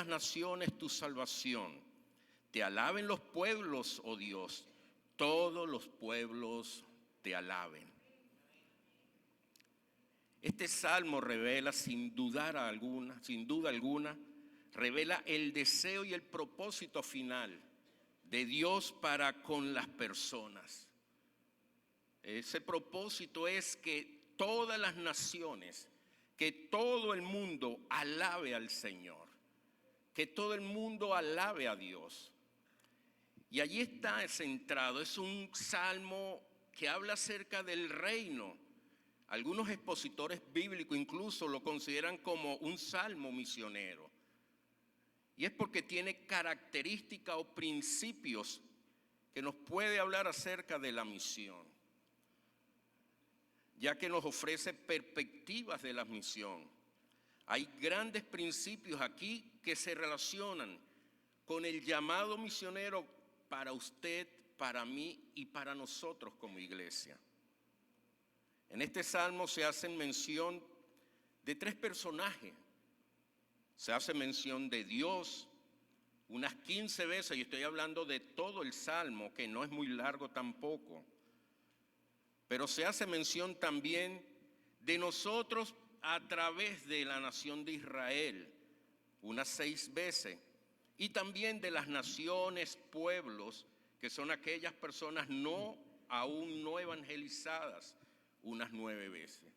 las naciones tu salvación. Te alaben los pueblos, oh Dios, todos los pueblos te alaben. Este salmo revela sin duda alguna, revela el deseo y el propósito final de Dios para con las personas. Ese propósito es que todas las naciones, que todo el mundo alabe al Señor, que todo el mundo alabe a Dios. Y allí está centrado, es un salmo que habla acerca del reino. Algunos expositores bíblicos incluso lo consideran como un salmo misionero. Y es porque tiene características o principios que nos puede hablar acerca de la misión, ya que nos ofrece perspectivas de la misión. Hay grandes principios aquí que se relacionan con el llamado misionero para usted, para mí y para nosotros como iglesia. En este salmo se hace mención de 3 personajes. Se hace mención de Dios unas 15 veces, y estoy hablando de todo el salmo, que no es muy largo tampoco. Pero se hace mención también de nosotros a través de la nación de Israel, unas 6 veces. Y también de las naciones, pueblos, que son aquellas personas aún no evangelizadas, unas 9 veces.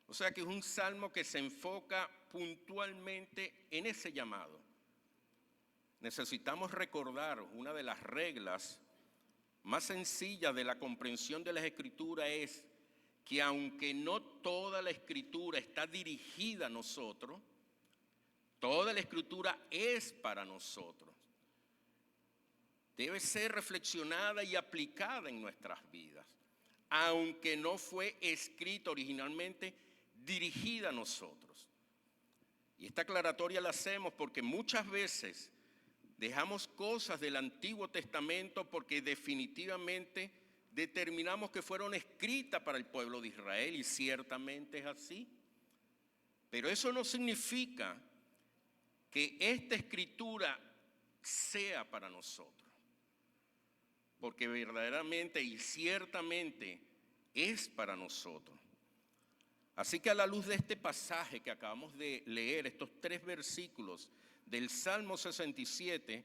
O sea que es un salmo que se enfoca puntualmente en ese llamado. Necesitamos recordar una de las reglas más sencillas de la comprensión de las Escrituras es que aunque no toda la Escritura está dirigida a nosotros, toda la Escritura es para nosotros. Debe ser reflexionada y aplicada en nuestras vidas, aunque no fue escrita originalmente dirigida a nosotros. Y esta aclaratoria la hacemos porque muchas veces dejamos cosas del Antiguo Testamento porque definitivamente determinamos que fueron escritas para el pueblo de Israel, y ciertamente es así. Pero eso no significa que esta escritura sea para nosotros, porque verdaderamente y ciertamente es para nosotros. Así que a la luz de este pasaje que acabamos de leer, estos 3 versículos del Salmo 67,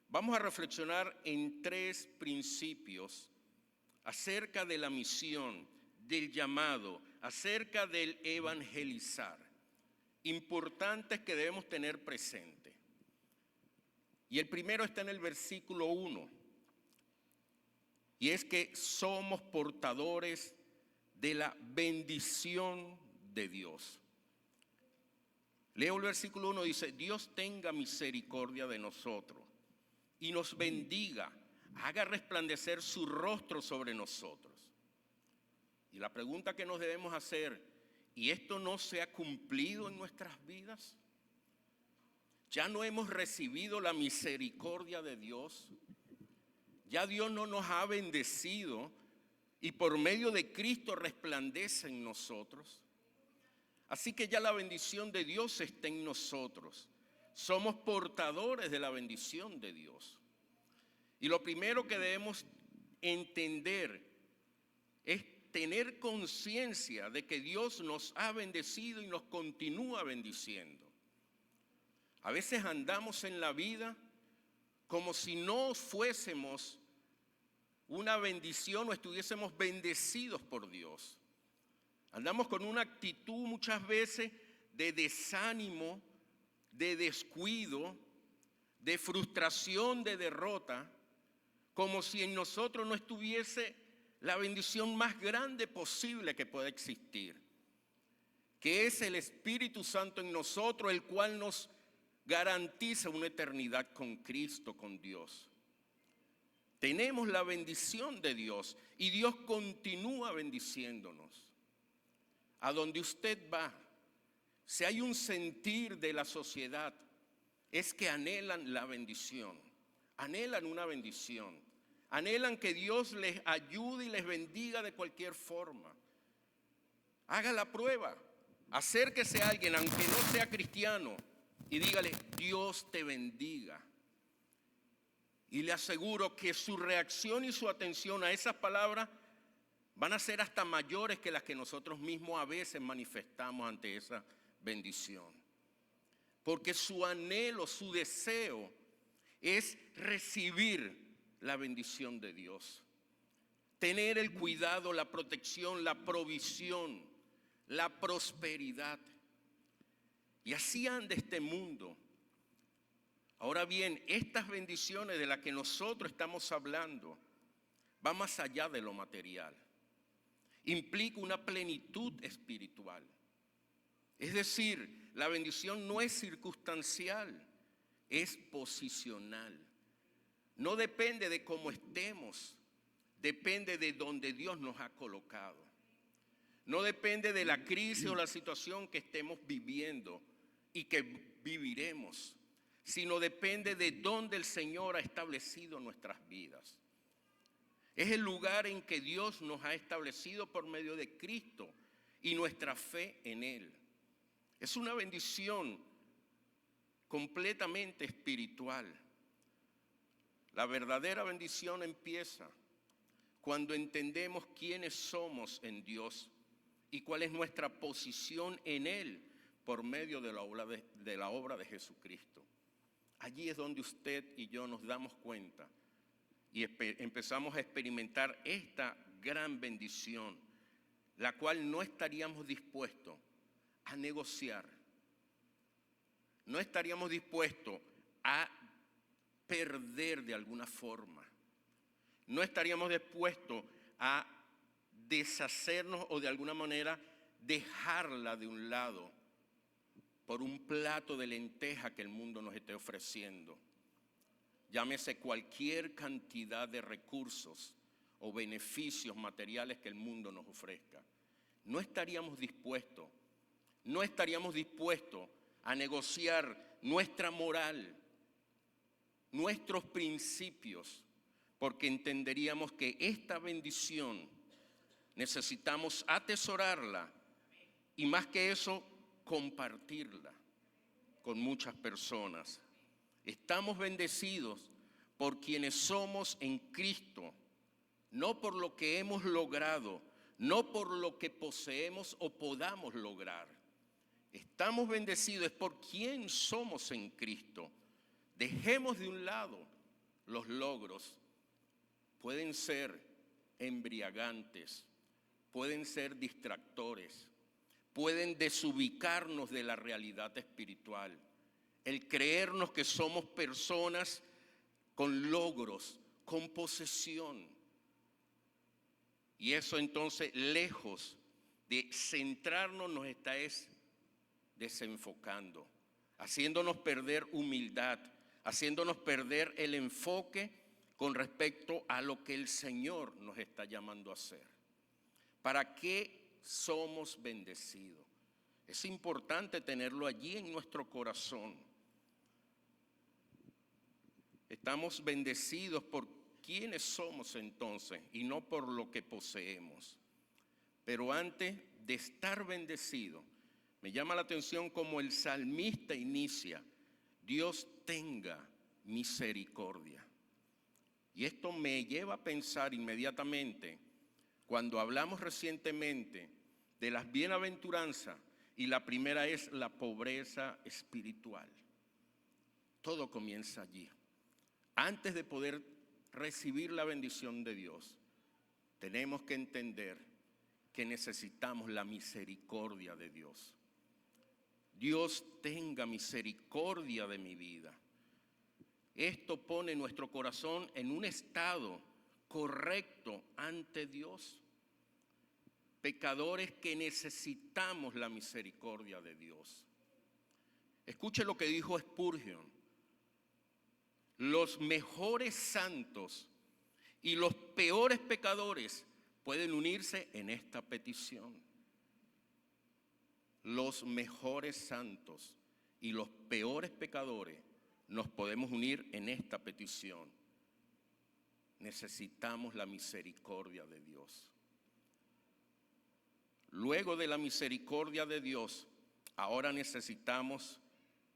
vamos a reflexionar en 3 principios acerca de la misión, del llamado, acerca del evangelizar, importantes que debemos tener presente. Y el primero está en el versículo 1, y es que somos portadores de la bendición de Dios. Leo el versículo 1, dice: Dios tenga misericordia de nosotros y nos bendiga, haga resplandecer su rostro sobre nosotros. Y la pregunta que nos debemos hacer: ¿y esto no se ha cumplido en nuestras vidas? ¿Ya no hemos recibido la misericordia de Dios? ¿Ya Dios no nos ha bendecido y por medio de Cristo resplandece en nosotros? Así que ya la bendición de Dios está en nosotros. Somos portadores de la bendición de Dios. Y lo primero que debemos entender es tener conciencia de que Dios nos ha bendecido y nos continúa bendiciendo. A veces andamos en la vida como si no fuésemos una bendición o estuviésemos bendecidos por Dios. Andamos con una actitud muchas veces de desánimo, de descuido, de frustración, de derrota, como si en nosotros no estuviese la bendición más grande posible que pueda existir, que es el Espíritu Santo en nosotros, el cual nos garantiza una eternidad con Cristo, con Dios. Tenemos la bendición de Dios y Dios continúa bendiciéndonos. A donde usted va, si hay un sentir de la sociedad, es que anhelan la bendición, anhelan una bendición, anhelan que Dios les ayude y les bendiga de cualquier forma. Haga la prueba, acérquese a alguien, aunque no sea cristiano, y dígale: Dios te bendiga. Y le aseguro que su reacción y su atención a esas palabras van a ser hasta mayores que las que nosotros mismos a veces manifestamos ante esa bendición. Porque su anhelo, su deseo es recibir la bendición de Dios. Tener el cuidado, la protección, la provisión, la prosperidad. Y así anda este mundo. Ahora bien, estas bendiciones de las que nosotros estamos hablando van más allá de lo material. Implica una plenitud espiritual. Es decir, la bendición no es circunstancial, es posicional. No depende de cómo estemos, depende de donde Dios nos ha colocado. No depende de la crisis o la situación que estemos viviendo y que viviremos, sino depende de dónde el Señor ha establecido nuestras vidas. Es el lugar en que Dios nos ha establecido por medio de Cristo y nuestra fe en Él. Es una bendición completamente espiritual. La verdadera bendición empieza cuando entendemos quiénes somos en Dios y cuál es nuestra posición en Él por medio de la obra de Jesucristo. Allí es donde usted y yo nos damos cuenta y empezamos a experimentar esta gran bendición, la cual no estaríamos dispuestos a negociar, no estaríamos dispuestos a perder de alguna forma, no estaríamos dispuestos a deshacernos o de alguna manera dejarla de un lado por un plato de lenteja que el mundo nos esté ofreciendo. Llámese cualquier cantidad de recursos o beneficios materiales que el mundo nos ofrezca. No estaríamos dispuestos a negociar nuestra moral, nuestros principios, porque entenderíamos que esta bendición necesitamos atesorarla y más que eso, compartirla con muchas personas. Estamos bendecidos por quienes somos en Cristo, no por lo que hemos logrado, no por lo que poseemos o podamos lograr. Estamos bendecidos por quien somos en Cristo. Dejemos de un lado los logros. Pueden ser embriagantes, pueden ser distractores, pueden desubicarnos de la realidad espiritual. El creernos que somos personas con logros, con posesión. Y eso entonces, lejos de centrarnos, nos está desenfocando, haciéndonos perder humildad, haciéndonos perder el enfoque con respecto a lo que el Señor nos está llamando a hacer. ¿Para qué somos bendecidos? Es importante tenerlo allí en nuestro corazón. Estamos bendecidos por quienes somos entonces y no por lo que poseemos. Pero antes de estar bendecido, me llama la atención como el salmista inicia: Dios tenga misericordia. Y esto me lleva a pensar inmediatamente cuando hablamos recientemente de las bienaventuranzas, y la primera es la pobreza espiritual. Todo comienza allí. Antes de poder recibir la bendición de Dios, tenemos que entender que necesitamos la misericordia de Dios. Dios tenga misericordia de mi vida. Esto pone nuestro corazón en un estado correcto ante Dios. Pecadores que necesitamos la misericordia de Dios. Escuche lo que dijo Spurgeon: los mejores santos y los peores pecadores pueden unirse en esta petición. Los mejores santos y los peores pecadores nos podemos unir en esta petición. Necesitamos la misericordia de Dios. Luego de la misericordia de Dios, ahora necesitamos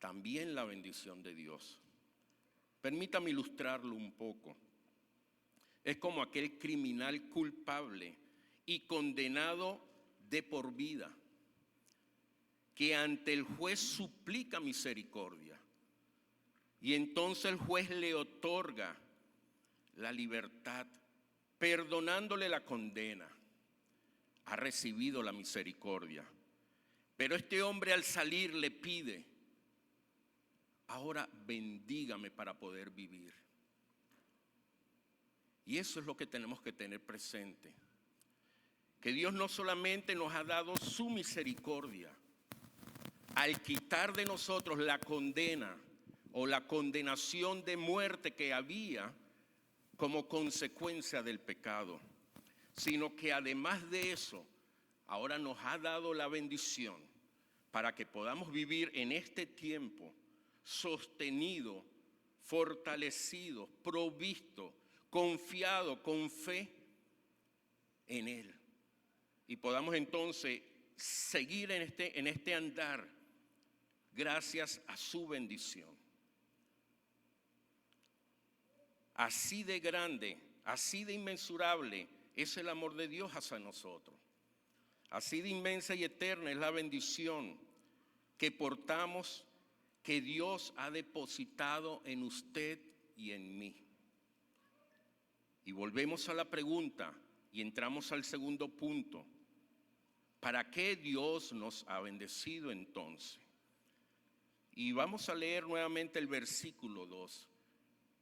también la bendición de Dios. Permítame ilustrarlo un poco. Es como aquel criminal culpable y condenado de por vida, que ante el juez suplica misericordia y entonces el juez le otorga la libertad, perdonándole la condena. Ha recibido la misericordia. Pero este hombre al salir le pide: ahora bendígame para poder vivir. Y eso es lo que tenemos que tener presente. Que Dios no solamente nos ha dado su misericordia, al quitar de nosotros la condena o la condenación de muerte que había como consecuencia del pecado, sino que además de eso, ahora nos ha dado la bendición para que podamos vivir en este tiempo sostenido, fortalecido, provisto, confiado, con fe en Él. Y podamos entonces seguir en este andar gracias a su bendición. Así de grande, así de inmensurable es el amor de Dios hacia nosotros. Así de inmensa y eterna es la bendición que portamos, que Dios ha depositado en usted y en mí. Y volvemos a la pregunta y entramos al segundo punto. ¿Para qué Dios nos ha bendecido entonces? Y vamos a leer nuevamente el versículo 2,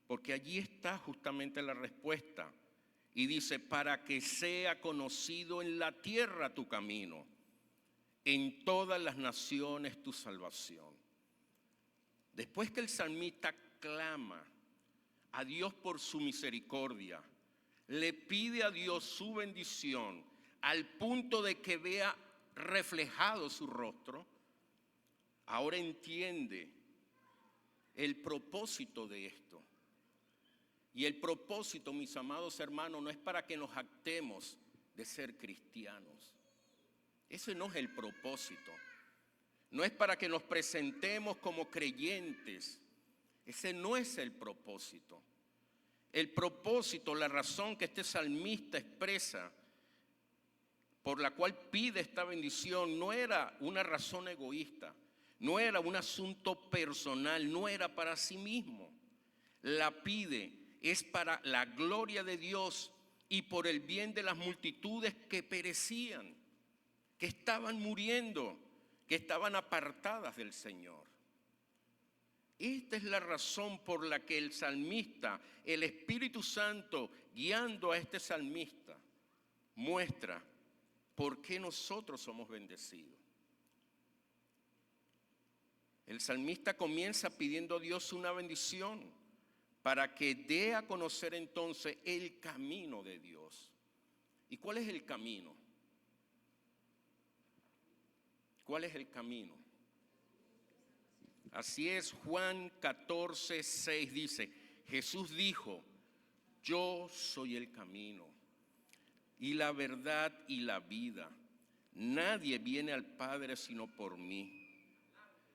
porque allí está justamente la respuesta. Y dice: para que sea conocido en la tierra tu camino, en todas las naciones tu salvación. Después que el salmista clama a Dios por su misericordia, le pide a Dios su bendición al punto de que vea reflejado su rostro, ahora entiende el propósito de esto. Y el propósito, mis amados hermanos, no es para que nos jactemos de ser cristianos. Ese no es el propósito. No es para que nos presentemos como creyentes. Ese no es el propósito. El propósito, la razón que este salmista expresa, por la cual pide esta bendición, no era una razón egoísta, no era un asunto personal, no era para sí mismo. La pide es para la gloria de Dios y por el bien de las multitudes que perecían, que estaban muriendo, que estaban apartadas del Señor. Esta es la razón por la que el salmista, el Espíritu Santo, guiando a este salmista, muestra por qué nosotros somos bendecidos. El salmista comienza pidiendo a Dios una bendición para que dé a conocer entonces el camino de Dios. ¿Y cuál es el camino? ¿Cuál es el camino? Así es, Juan 14:6 dice: Jesús dijo: yo soy el camino y la verdad y la vida. Nadie viene al Padre sino por mí.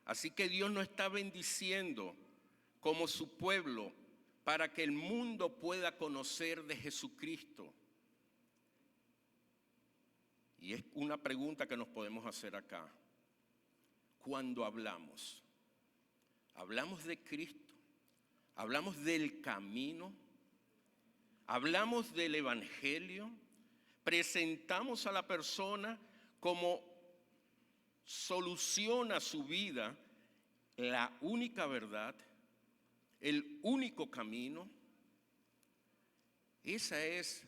Así que Dios nos está bendiciendo como su pueblo para que el mundo pueda conocer de Jesucristo. Y es una pregunta que nos podemos hacer acá. Cuando hablamos de Cristo, hablamos del camino, hablamos del Evangelio, presentamos a la persona como soluciona su vida, la única verdad, el único camino. Esa es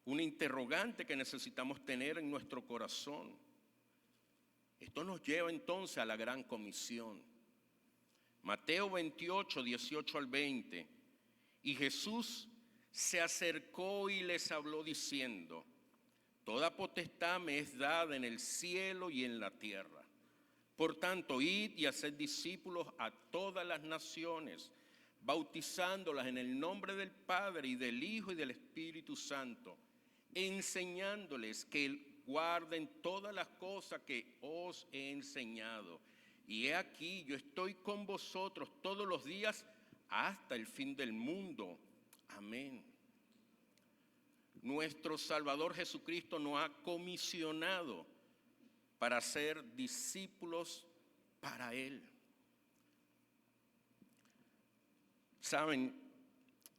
una interrogante que necesitamos tener en nuestro corazón. Esto nos lleva entonces a la gran comisión. Mateo 28, 18 al 20. Y Jesús se acercó y les habló diciendo: toda potestad me es dada en el cielo y en la tierra. Por tanto, id y haced discípulos a todas las naciones, bautizándolas en el nombre del Padre y del Hijo y del Espíritu Santo, enseñándoles que guarden todas las cosas que os he enseñado. y he aquí, yo estoy con vosotros todos los días hasta el fin del mundo. Amén. Nuestro Salvador Jesucristo nos ha comisionado para ser discípulos para Él. Saben,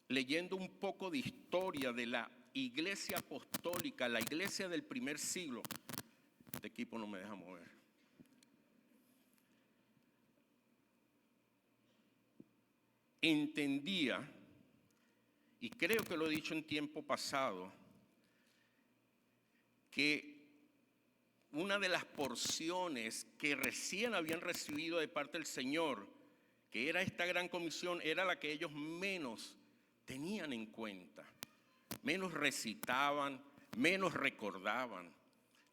leyendo un poco de historia de la iglesia apostólica, la iglesia del primer siglo, este equipo no me deja mover. Entendía, y creo que lo he dicho en tiempo pasado, que una de las porciones que recién habían recibido de parte del Señor, que era esta gran comisión, era la que ellos menos tenían en cuenta, menos recitaban, menos recordaban.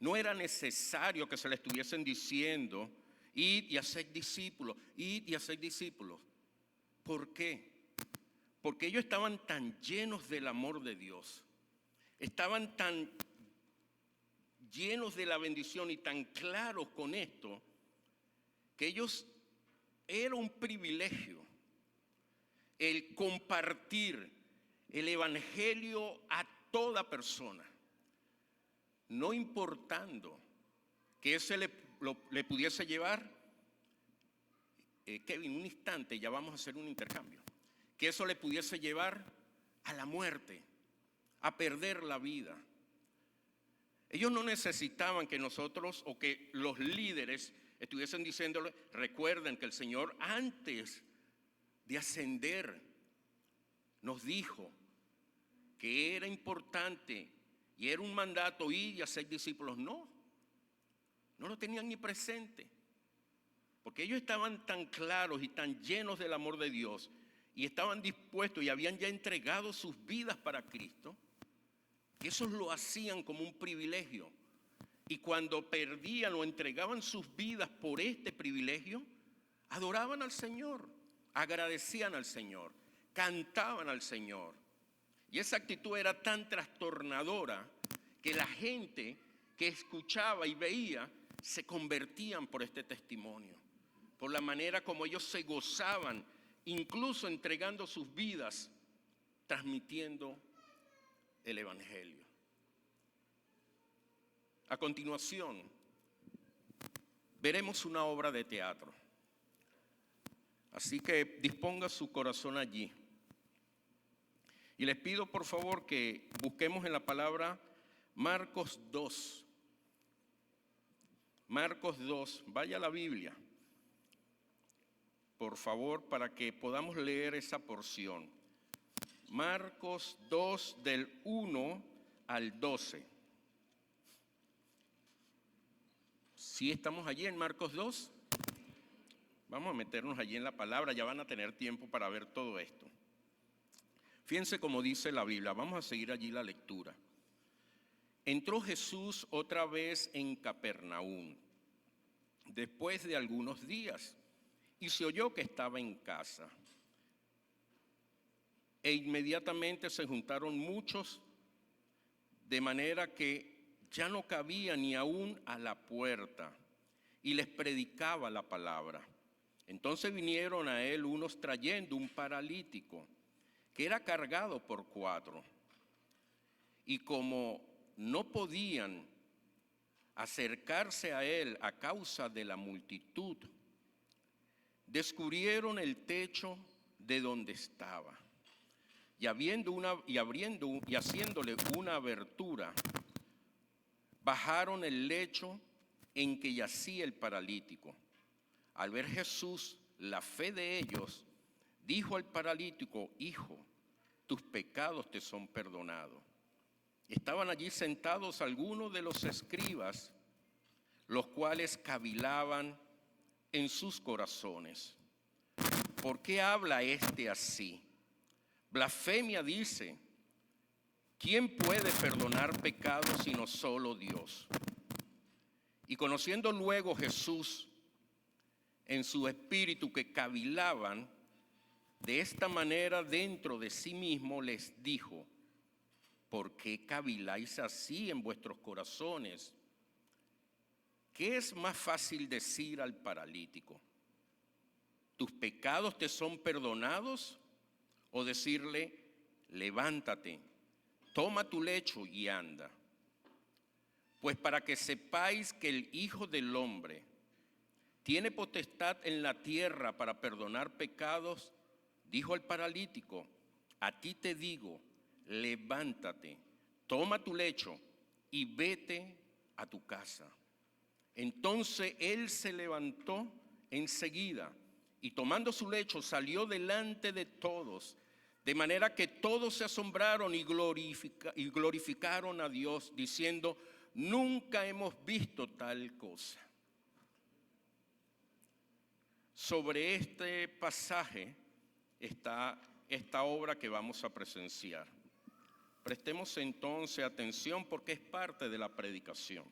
No era necesario que se le estuviesen diciendo, id y haced discípulos, id y haced discípulos. ¿Por qué? Porque ellos estaban tan llenos del amor de Dios, estaban tan llenos de la bendición y tan claros con esto, que ellos era un privilegio el compartir el evangelio a toda persona, no importando que ese le pudiese llevar, Kevin, un instante, ya vamos a hacer un intercambio, que eso le pudiese llevar a la muerte, a perder la vida. Ellos no necesitaban que nosotros o que los líderes estuviesen diciéndole, recuerden que el Señor antes de ascender nos dijo que era importante y era un mandato ir y hacer discípulos. No lo tenían ni presente, porque ellos estaban tan claros y tan llenos del amor de Dios y estaban dispuestos y habían ya entregado sus vidas para Cristo, que eso lo hacían como un privilegio. Y cuando perdían o entregaban sus vidas por este privilegio, adoraban al Señor, agradecían al Señor, cantaban al Señor. Y esa actitud era tan trastornadora que la gente que escuchaba y veía se convertían por este testimonio, por la manera como ellos se gozaban, incluso entregando sus vidas, transmitiendo el Evangelio. A continuación, veremos una obra de teatro. Así que disponga su corazón allí. Y les pido por favor que busquemos en la palabra Marcos 2. Marcos 2, vaya a la Biblia, por favor, para que podamos leer esa porción. Marcos 2 del 1 al 12. ¿Sí estamos allí en Marcos 2? Vamos a meternos allí en la palabra, ya van a tener tiempo para ver todo esto. Fíjense cómo dice la Biblia, vamos a seguir allí la lectura. Entró Jesús otra vez en Capernaum, después de algunos días, y se oyó que estaba en casa. E inmediatamente se juntaron muchos, de manera que ya no cabía ni aún a la puerta, y les predicaba la palabra. Entonces vinieron a él unos trayendo un paralítico, que era cargado por 4. Y como no podían acercarse a él a causa de la multitud, descubrieron el techo de donde estaba. Y haciéndole una abertura, bajaron el lecho en que yacía el paralítico. Al ver Jesús la fe de ellos, dijo al paralítico: hijo, tus pecados te son perdonados. Estaban allí sentados algunos de los escribas, los cuales cavilaban en sus corazones: ¿por qué habla este así? Blasfemia dice. ¿Quién puede perdonar pecados sino solo Dios? Y conociendo luego Jesús en su espíritu que cavilaban de esta manera dentro de sí mismo, les dijo: ¿por qué caviláis así en vuestros corazones? ¿Qué es más fácil decir al paralítico: ¿tus pecados te son perdonados? O decirle, levántate, toma tu lecho y anda. Pues para que sepáis que el Hijo del Hombre tiene potestad en la tierra para perdonar pecados, dijo al paralítico, a ti te digo, levántate, toma tu lecho y vete a tu casa. Entonces él se levantó enseguida y tomando su lecho salió delante de todos, de manera que todos se asombraron y glorificaron a Dios, diciendo, nunca hemos visto tal cosa. Sobre este pasaje está esta obra que vamos a presenciar. Prestemos entonces atención porque es parte de la predicación.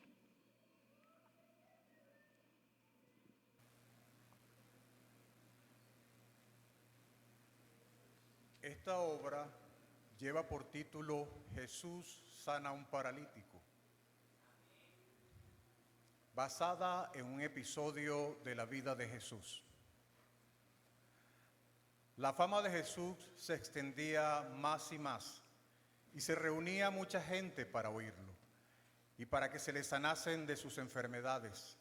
Esta obra lleva por título Jesús sana a un paralítico, basada en un episodio de la vida de Jesús. La fama de Jesús se extendía más y más y se reunía mucha gente para oírlo y para que se le sanasen de sus enfermedades.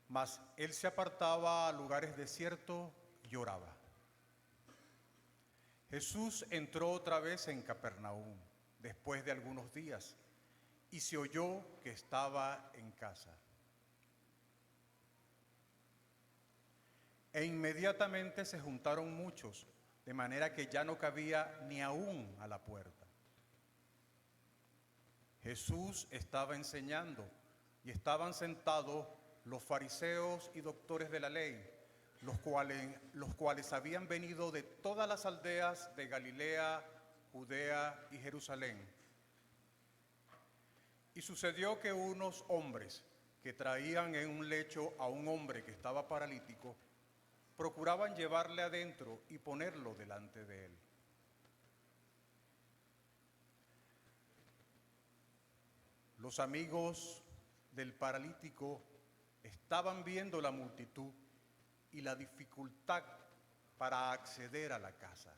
Mas él se apartaba a lugares desiertos y oraba. Jesús entró otra vez en Capernaum después de algunos días y se oyó que estaba en casa. E inmediatamente se juntaron muchos, de manera que ya no cabía ni aún a la puerta. Jesús estaba enseñando y estaban sentados los fariseos y doctores de la ley, los cuales habían venido de todas las aldeas de Galilea, Judea y Jerusalén. Y sucedió que unos hombres que traían en un lecho a un hombre que estaba paralítico, procuraban llevarle adentro y ponerlo delante de él. Los amigos del paralítico estaban viendo la multitud y la dificultad para acceder a la casa.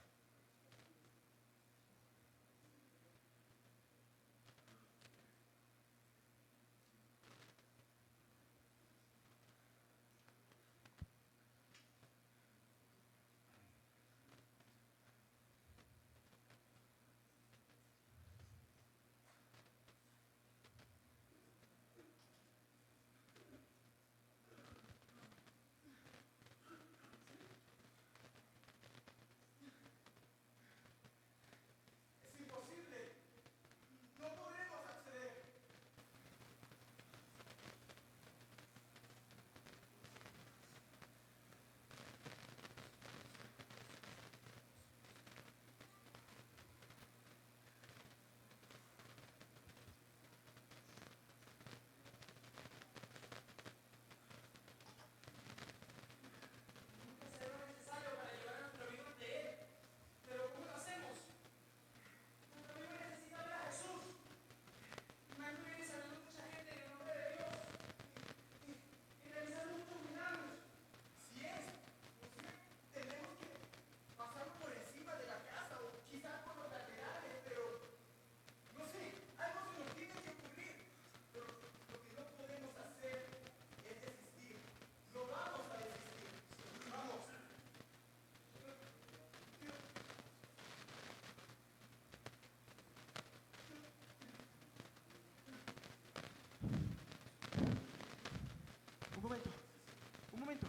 Un momento.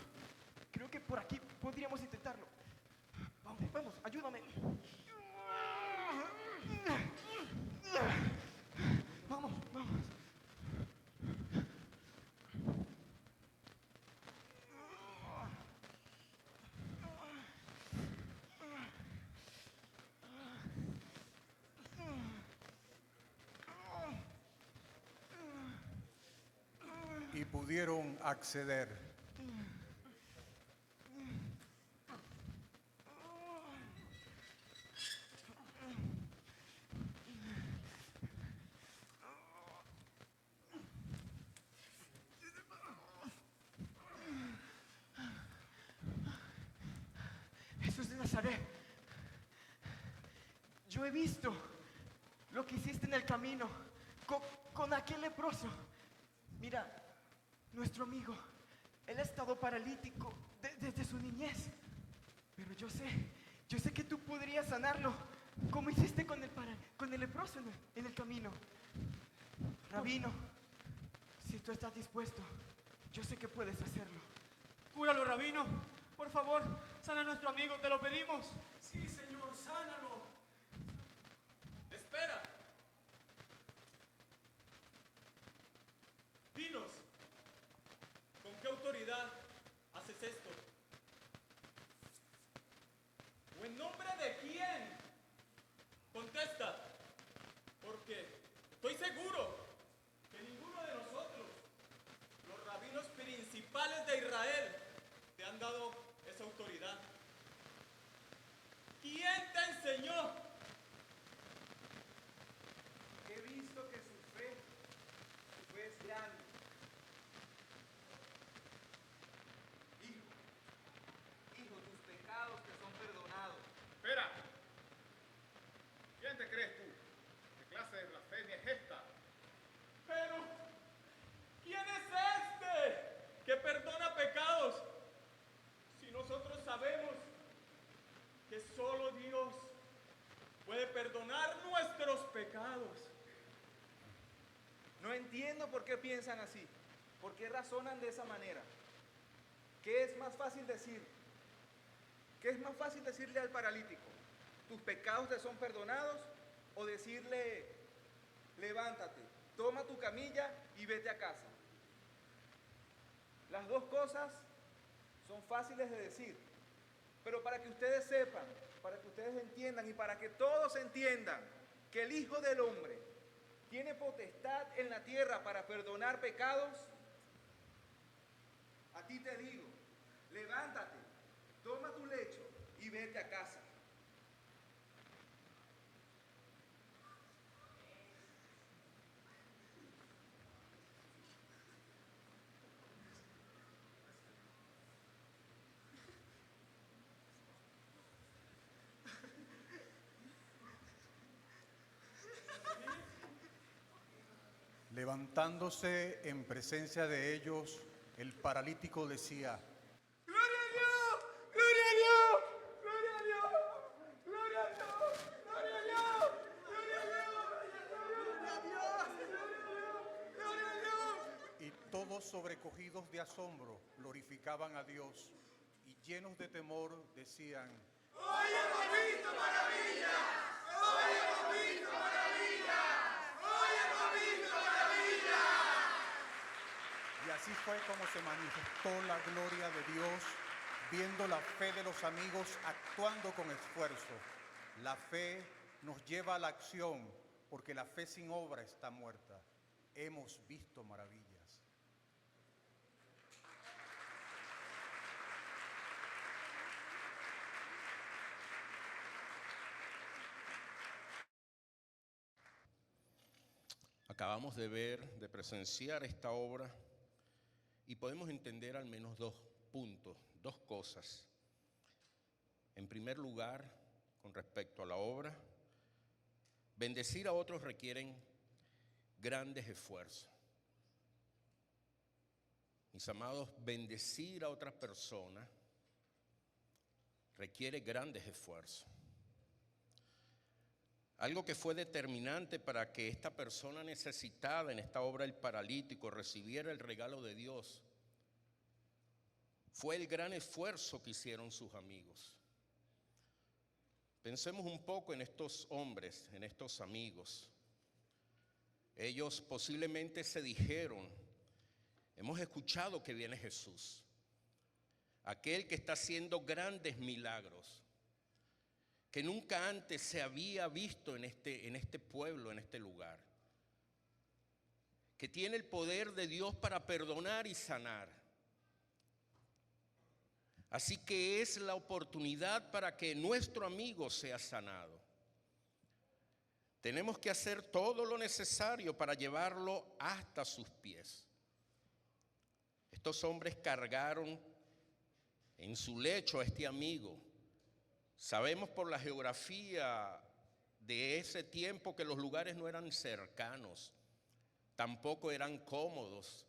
Creo que por aquí podríamos intentarlo. Vamos, ayúdame. Vamos. Y pudieron acceder. Nazaret, yo he visto lo que hiciste en el camino con aquel leproso. Mira, nuestro amigo, él ha estado paralítico desde su niñez. Pero yo sé que tú podrías sanarlo, como hiciste con el leproso en el camino. Rabino, si tú estás dispuesto, yo sé que puedes hacerlo. Cúralo, rabino. Por favor, sana a nuestro amigo, te lo pedimos. Sí, Señor, sánalo. Espera. Dinos, ¿con qué autoridad haces esto? ¿O en nombre de quién? Contesta, porque estoy seguro que ninguno de nosotros, los rabinos principales de Israel, te han dado esa autoridad. ¿Quién te enseñó? He visto que su fe es grande. Hijo, tus pecados te son perdonados. Espera. ¿Quién te crees tú? ¿Qué clase de blasfemia es esta? Pero, ¿quién es este que perdona pecados? Si nosotros sabemos que solo Dios puede perdonar nuestros pecados. No entiendo por qué piensan así, por qué razonan de esa manera. ¿Qué es más fácil decir? ¿Qué es más fácil decirle al paralítico? ¿Tus pecados te son perdonados? ¿O decirle, levántate, toma tu camilla y vete a casa? Las dos cosas son fáciles de decir, pero para que ustedes sepan, para que ustedes entiendan y para que todos entiendan que el Hijo del Hombre tiene potestad en la tierra para perdonar pecados, a ti te digo, levántate, toma tu lecho y vete a casa. Levantándose en presencia de ellos, el paralítico decía: ¡Gloria a Dios! ¡Gloria a Dios! ¡Gloria a Dios! ¡Gloria a Dios! ¡Gloria a Dios! ¡Gloria a Dios! ¡Gloria a Dios! y todos sobrecogidos de asombro glorificaban a Dios y llenos de temor decían: Y así fue como se manifestó la gloria de Dios, viendo la fe de los amigos actuando con esfuerzo. La fe nos lleva a la acción, porque la fe sin obra está muerta. Hemos visto maravillas. Acabamos de ver, de presenciar esta obra y podemos entender al menos dos puntos, dos cosas. En primer lugar, con respecto a la obra, bendecir a otros requieren grandes esfuerzos. Mis amados, bendecir a otras personas requiere grandes esfuerzos. Algo que fue determinante para que esta persona necesitada en esta obra del paralítico recibiera el regalo de Dios fue el gran esfuerzo que hicieron sus amigos. Pensemos un poco en estos hombres, en estos amigos. Ellos posiblemente se dijeron: hemos escuchado que viene Jesús, aquel que está haciendo grandes milagros, que nunca antes se había visto en este pueblo, en este lugar, que tiene el poder de Dios para perdonar y sanar. Así que es la oportunidad para que nuestro amigo sea sanado. Tenemos que hacer todo lo necesario para llevarlo hasta sus pies. Estos hombres cargaron en su lecho a este amigo, Sabemos por la geografía de ese tiempo que los lugares no eran cercanos, tampoco eran cómodos,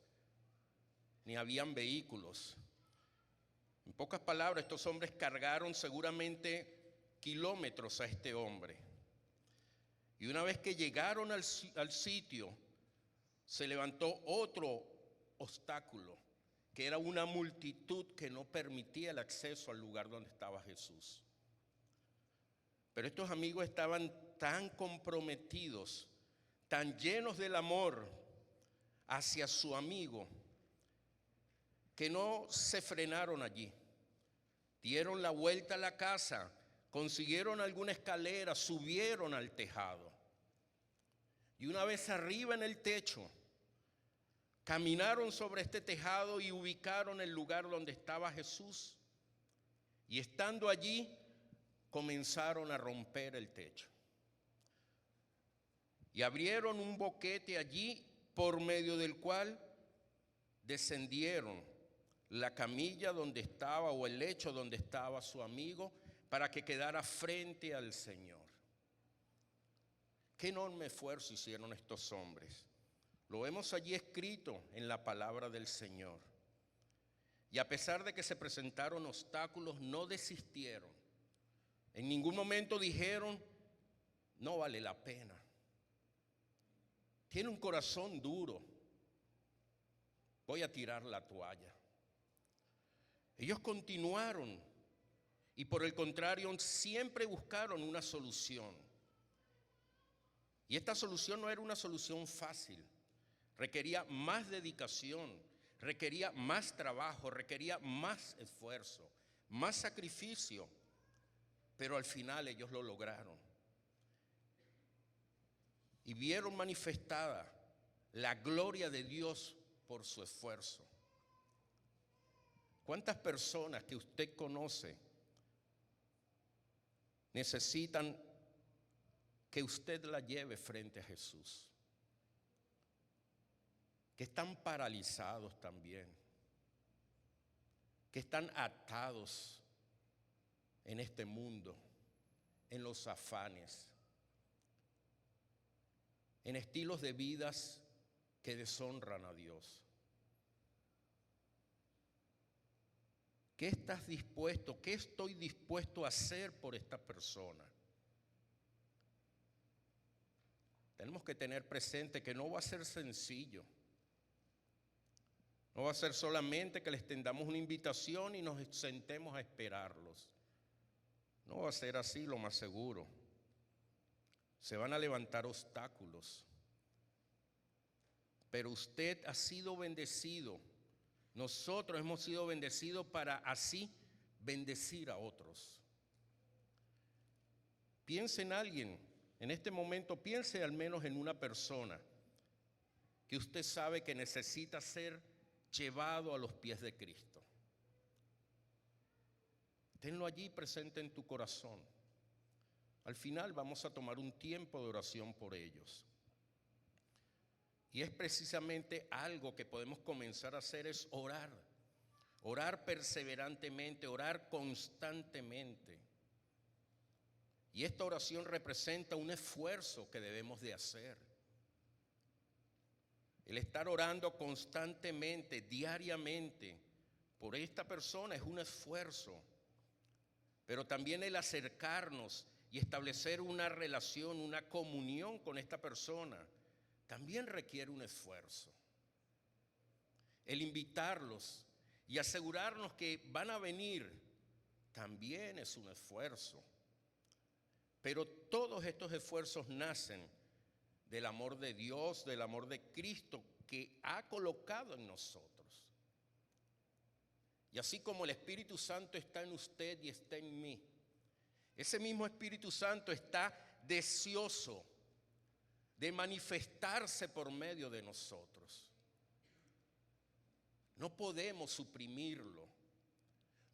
ni habían vehículos. En pocas palabras, estos hombres cargaron seguramente kilómetros a este hombre. Y una vez que llegaron al sitio, se levantó otro obstáculo, que era una multitud que no permitía el acceso al lugar donde estaba Jesús. Pero estos amigos estaban tan comprometidos, tan llenos del amor hacia su amigo, que no se frenaron allí. Dieron la vuelta a la casa, consiguieron alguna escalera, subieron al tejado. Y una vez arriba en el techo, caminaron sobre este tejado y ubicaron el lugar donde estaba Jesús. Y estando allí, comenzaron a romper el techo. Y abrieron un boquete allí por medio del cual descendieron la camilla donde estaba o el lecho donde estaba su amigo para que quedara frente al Señor. Qué enorme esfuerzo hicieron estos hombres. Lo vemos allí escrito en la palabra del Señor. Y a pesar de que se presentaron obstáculos, no desistieron. En ningún momento dijeron, no vale la pena. Tiene un corazón duro. Voy a tirar la toalla. Ellos continuaron y por el contrario siempre buscaron una solución. Y esta solución no era una solución fácil. Requería más dedicación, requería más trabajo, requería más esfuerzo, más sacrificio. Pero al final ellos lo lograron. Y vieron manifestada la gloria de Dios por su esfuerzo. ¿Cuántas personas que usted conoce necesitan que usted la lleve frente a Jesús? Que están paralizados también, que están atados en este mundo, en los afanes, en estilos de vidas que deshonran a Dios. ¿Qué estás dispuesto? ¿Qué estoy dispuesto a hacer por esta persona? Tenemos que tener presente que no va a ser sencillo. No va a ser solamente que les tendamos una invitación y nos sentemos a esperarlos. No va a ser así, lo más seguro. Se van a levantar obstáculos. Pero usted ha sido bendecido. Nosotros hemos sido bendecidos para así bendecir a otros. Piense en alguien, en este momento piense al menos en una persona que usted sabe que necesita ser llevado a los pies de Cristo. Tenlo allí presente en tu corazón. Al final vamos a tomar un tiempo de oración por ellos. Y es precisamente algo que podemos comenzar a hacer, es orar. Orar perseverantemente, orar constantemente. Y esta oración representa un esfuerzo que debemos de hacer. El estar orando constantemente, diariamente, por esta persona es un esfuerzo. Pero también el acercarnos y establecer una relación, una comunión con esta persona, también requiere un esfuerzo. El invitarlos y asegurarnos que van a venir también es un esfuerzo. Pero todos estos esfuerzos nacen del amor de Dios, del amor de Cristo que ha colocado en nosotros. Y así como el Espíritu Santo está en usted y está en mí, ese mismo Espíritu Santo está deseoso de manifestarse por medio de nosotros. No podemos suprimirlo,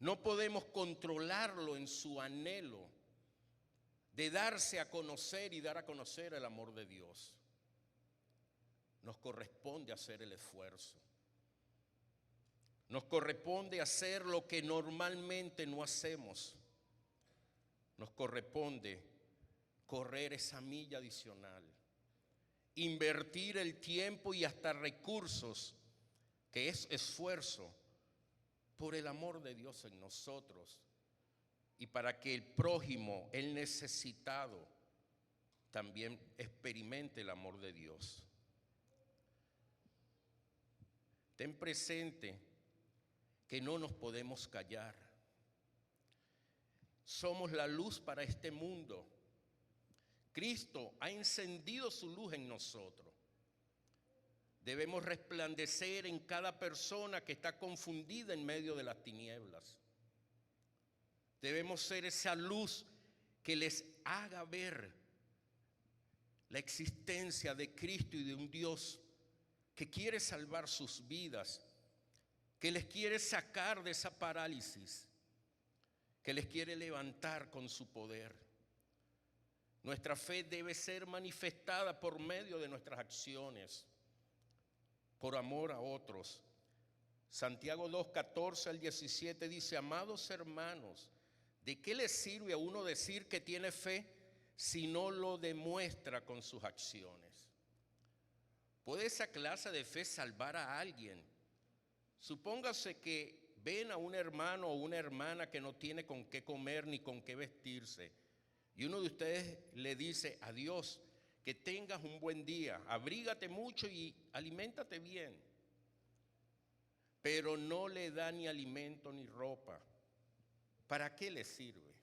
no podemos controlarlo en su anhelo de darse a conocer y dar a conocer el amor de Dios. Nos corresponde hacer el esfuerzo. Nos corresponde hacer lo que normalmente no hacemos. nos corresponde correr esa milla adicional, invertir el tiempo y hasta recursos, que es esfuerzo, por el amor de Dios en nosotros y para que el prójimo, el necesitado, también experimente el amor de Dios. Ten presente que no nos podemos callar. Somos la luz para este mundo. Cristo ha encendido su luz en nosotros. Debemos resplandecer en cada persona que está confundida en medio de las tinieblas. Debemos ser esa luz que les haga ver la existencia de Cristo y de un Dios que quiere salvar sus vidas, que les quiere sacar de esa parálisis, que les quiere levantar con su poder. Nuestra fe debe ser manifestada por medio de nuestras acciones, por amor a otros. Santiago 2, 14 al 17 dice: amados hermanos, ¿de qué le sirve a uno decir que tiene fe si no lo demuestra con sus acciones? ¿Puede esa clase de fe salvar a alguien? Supóngase que ven a un hermano o una hermana que no tiene con qué comer ni con qué vestirse, y uno de ustedes le dice: adiós, que tengas un buen día, abrígate mucho y aliméntate bien, pero no le da ni alimento ni ropa. ¿Para qué le sirve?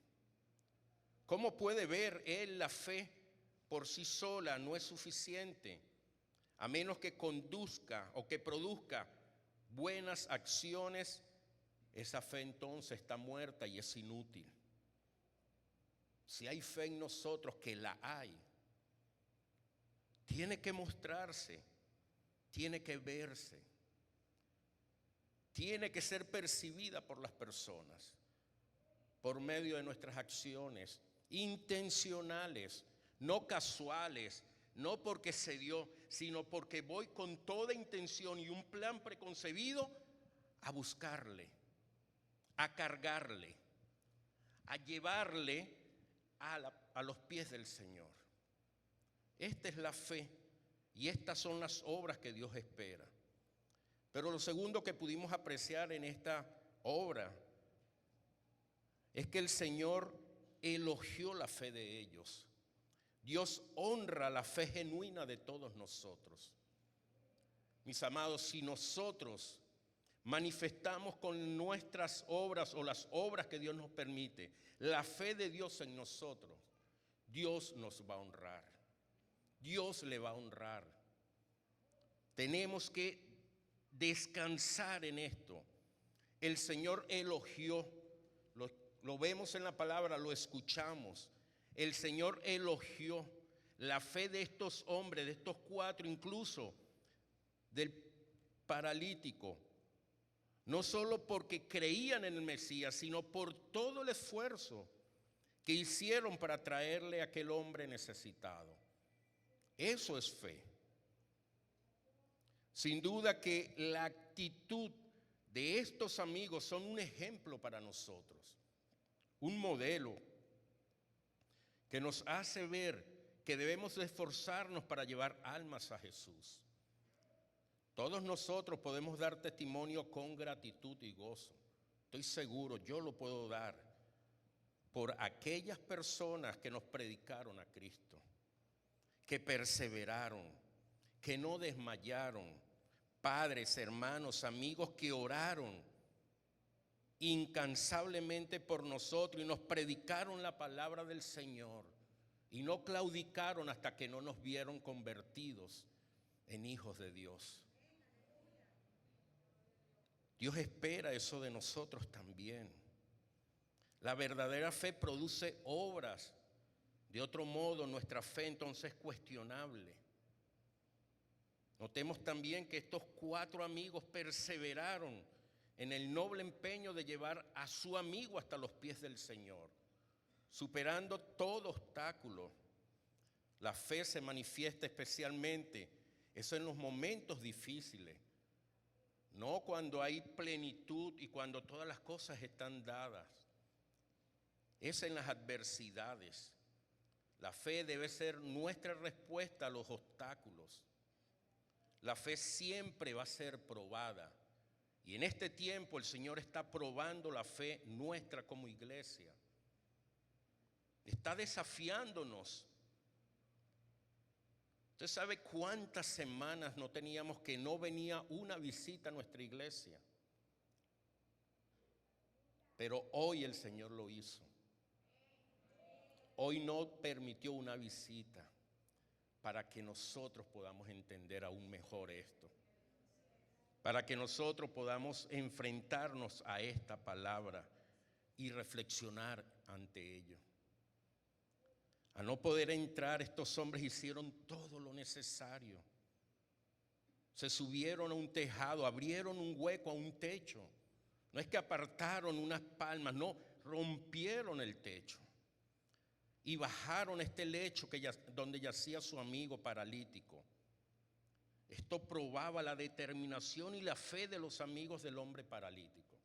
¿Cómo puede ver él la fe por sí sola? No es suficiente, a menos que conduzca o que produzca buenas acciones. Esa fe entonces está muerta y es inútil. Si hay fe en nosotros, que la hay, tiene que mostrarse, tiene que verse, tiene que ser percibida por las personas por medio de nuestras acciones intencionales, no casuales, no porque se dio, sino porque voy con toda intención y un plan preconcebido a buscarle, a cargarle, a llevarle a los pies del Señor. Esta es la fe y estas son las obras que Dios espera. Pero lo segundo que pudimos apreciar en esta obra es que el Señor elogió la fe de ellos. Dios honra la fe genuina de todos nosotros. Mis amados, si nosotros manifestamos con nuestras obras o las obras que Dios nos permite, la fe de Dios en nosotros, Dios nos va a honrar. Dios le va a honrar. Tenemos que descansar en esto. El Señor elogió, lo vemos en la palabra, lo escuchamos. El Señor elogió la fe de estos hombres, de estos cuatro, incluso del paralítico, no solo porque creían en el Mesías, sino por todo el esfuerzo que hicieron para traerle a aquel hombre necesitado. Eso es fe. Sin duda que la actitud de estos amigos son un ejemplo para nosotros, un modelo que nos hace ver que debemos esforzarnos para llevar almas a Jesús. Todos nosotros podemos dar testimonio con gratitud y gozo. Estoy seguro, yo lo puedo dar por aquellas personas que nos predicaron a Cristo, que perseveraron, que no desmayaron, padres, hermanos, amigos que oraron incansablemente por nosotros y nos predicaron la palabra del Señor y no claudicaron hasta que no nos vieron convertidos en hijos de Dios. Dios espera eso de nosotros también. La verdadera fe produce obras. De otro modo, nuestra fe entonces es cuestionable. Notemos también que estos cuatro amigos perseveraron en el noble empeño de llevar a su amigo hasta los pies del Señor, superando todo obstáculo. La fe se manifiesta especialmente, eso en los momentos difíciles, no cuando hay plenitud y cuando todas las cosas están dadas. es en las adversidades. La fe debe ser nuestra respuesta a los obstáculos. La fe siempre va a ser probada. Y en este tiempo el Señor está probando la fe nuestra como iglesia. Está desafiándonos. Usted sabe cuántas semanas no teníamos que no venía una visita a nuestra iglesia. Pero hoy el Señor lo hizo. Hoy no permitió una visita para que nosotros podamos entender aún mejor esto. Para que nosotros podamos enfrentarnos a esta palabra y reflexionar ante ello. A no poder entrar, estos hombres hicieron todo lo necesario. Se subieron a un tejado, abrieron un hueco a un techo. No es que apartaron unas palmas, no, rompieron el techo. Y bajaron este lecho donde yacía su amigo paralítico. Esto probaba la determinación y la fe de los amigos del hombre paralítico.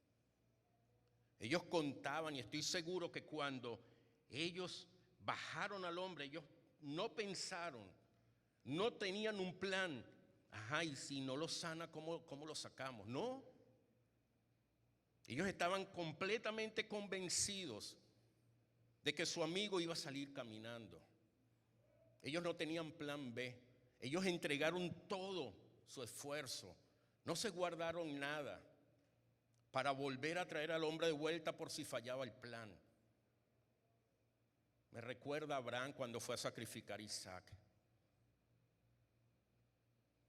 Ellos contaban, y estoy seguro que cuando ellos bajaron al hombre, ellos no pensaron, no tenían un plan. Ajá, y si no lo sana, ¿cómo lo sacamos? No. Ellos estaban completamente convencidos de que su amigo iba a salir caminando. Ellos no tenían plan B. Ellos entregaron todo su esfuerzo. No se guardaron nada para volver a traer al hombre de vuelta por si fallaba el plan. Me recuerda a Abraham cuando fue a sacrificar a Isaac.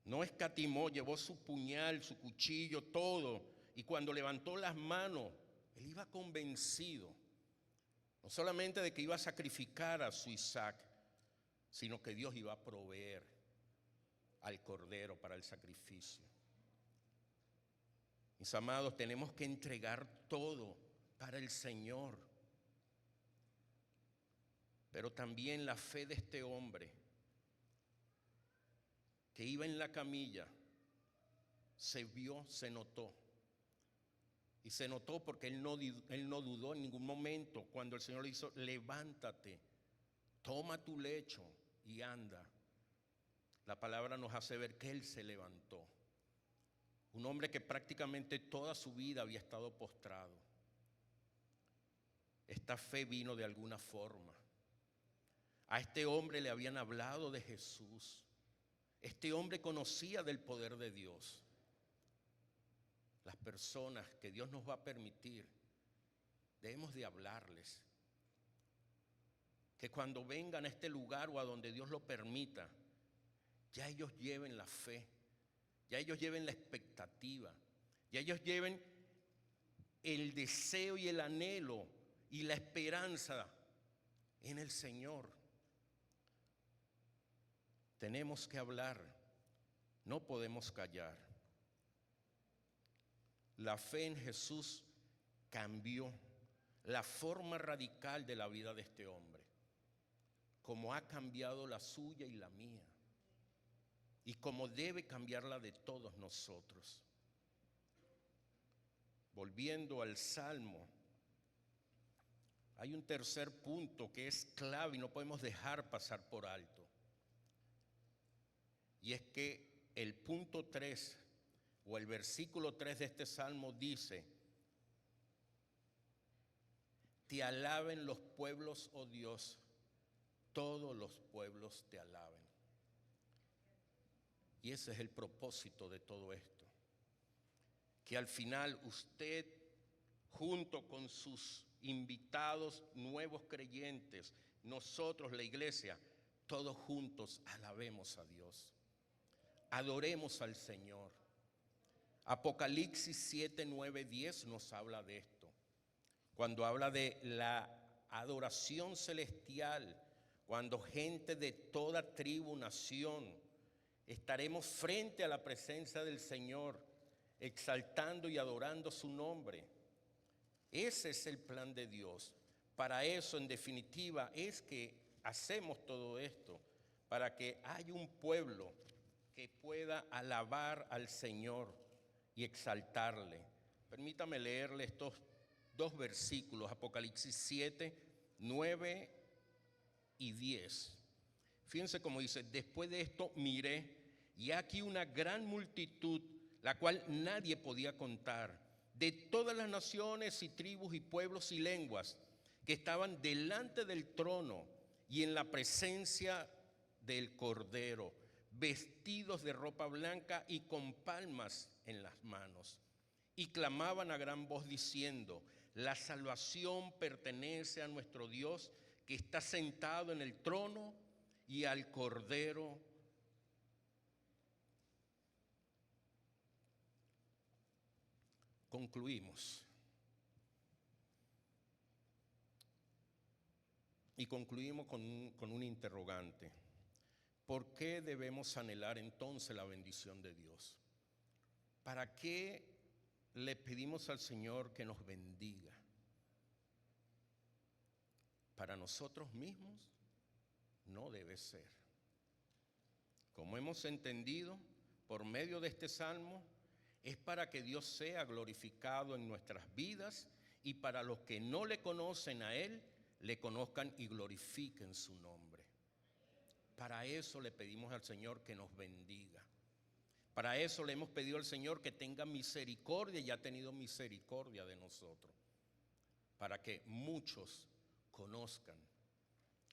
No escatimó, llevó su puñal, su cuchillo, todo. Y cuando levantó las manos, él iba convencido. No solamente de que iba a sacrificar a su Isaac, sino que Dios iba a proveer al cordero para el sacrificio. Mis amados, tenemos que entregar todo para el Señor. Pero también la fe de este hombre que iba en la camilla se vio, se notó. Y se notó porque él no dudó en ningún momento cuando el Señor le hizo: levántate, toma tu lecho y anda. La palabra nos hace ver que él se levantó. Un hombre que prácticamente toda su vida había estado postrado. Esta fe vino de alguna forma. A este hombre le habían hablado de Jesús. Este hombre conocía del poder de Dios. Las personas que Dios nos va a permitir, debemos de hablarles. Que cuando vengan a este lugar o a donde Dios lo permita, ya ellos lleven la fe, ya ellos lleven la expectativa, ya ellos lleven el deseo y el anhelo y la esperanza en el Señor. Tenemos que hablar, no podemos callar. La fe en Jesús cambió la forma radical de la vida de este hombre, como ha cambiado la suya y la mía, y como debe cambiar la de todos nosotros. Volviendo al Salmo, hay un tercer punto que es clave y no podemos dejar pasar por alto. Y es que el punto 3 o el versículo 3 de este Salmo dice: te alaben los pueblos, oh Dios, todos los pueblos te alaben. Y ese es el propósito de todo esto. Que al final usted, junto con sus invitados nuevos creyentes, nosotros, la iglesia, todos juntos alabemos a Dios. Adoremos al Señor. Apocalipsis 7, 9, 10 nos habla de esto. Cuando habla de la adoración celestial, cuando gente de toda tribu, nación, estaremos frente a la presencia del Señor, exaltando y adorando su nombre. Ese es el plan de Dios. Para eso, en definitiva, es que hacemos todo esto, para que haya un pueblo que pueda alabar al Señor y exaltarle. Permítame leerle estos dos versículos, Apocalipsis 7, 9 y 10. Fíjense cómo dice: después de esto miré, y aquí una gran multitud, la cual nadie podía contar, de todas las naciones y tribus y pueblos y lenguas, que estaban delante del trono y en la presencia del Cordero, vestidos de ropa blanca y con palmas en las manos. Y clamaban a gran voz diciendo: la salvación pertenece a nuestro Dios, que está sentado en el trono, y al Cordero. Concluimos. Y concluimos con un interrogante. ¿Por qué debemos anhelar entonces la bendición de Dios? ¿Para qué le pedimos al Señor que nos bendiga? ¿Para nosotros mismos? No debe ser. Como hemos entendido por medio de este salmo, es para que Dios sea glorificado en nuestras vidas y para los que no le conocen a Él, le conozcan y glorifiquen su nombre. Para eso le pedimos al Señor que nos bendiga. Para eso le hemos pedido al Señor que tenga misericordia, y ha tenido misericordia de nosotros, para que muchos conozcan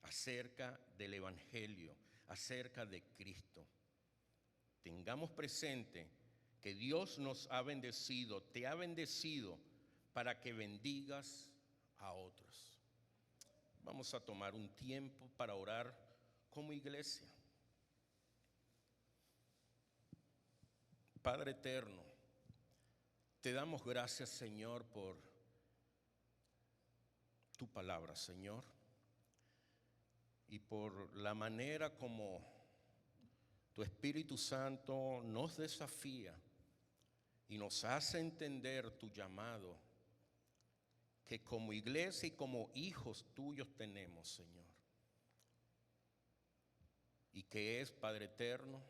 acerca del Evangelio, acerca de Cristo. Tengamos presente que Dios nos ha bendecido, te ha bendecido para que bendigas a otros. Vamos a tomar un tiempo para orar como iglesia. Padre eterno, te damos gracias, Señor, por tu palabra, Señor, y por la manera como tu Espíritu Santo nos desafía y nos hace entender tu llamado que como iglesia y como hijos tuyos tenemos, Señor. Y que es, Padre eterno,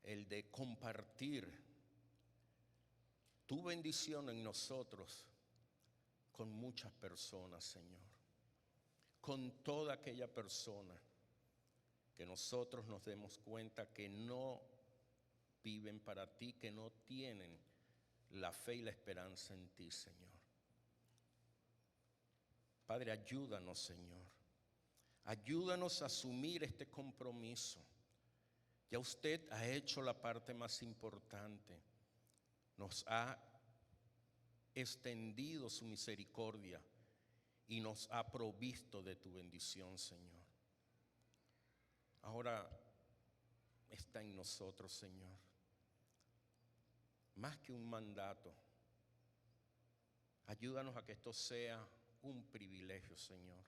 el de compartir tu bendición en nosotros con muchas personas, Señor. Con toda aquella persona que nosotros nos demos cuenta que no viven para ti, que no tienen la fe y la esperanza en ti, Señor. Padre, ayúdanos, Señor. Ayúdanos a asumir este compromiso. Ya usted ha hecho la parte más importante. Nos ha extendido su misericordia y nos ha provisto de tu bendición, Señor. Ahora está en nosotros, Señor, más que un mandato. Ayúdanos a que esto sea un privilegio, Señor,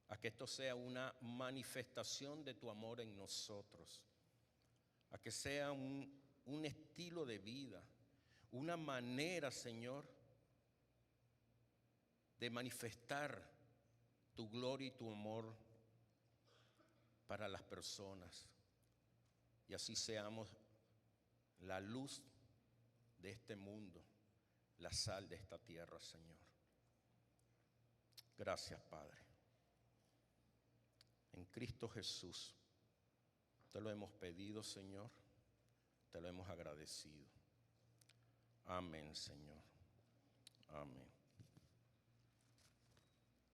a que esto sea una manifestación de tu amor en nosotros, a que sea un estilo de vida, una manera, Señor, de manifestar tu gloria y tu amor para las personas, y así seamos la luz de este mundo, la sal de esta tierra, Señor. Gracias, Padre. En Cristo Jesús te lo hemos pedido, Señor, te lo hemos agradecido. Amén, Señor. Amén.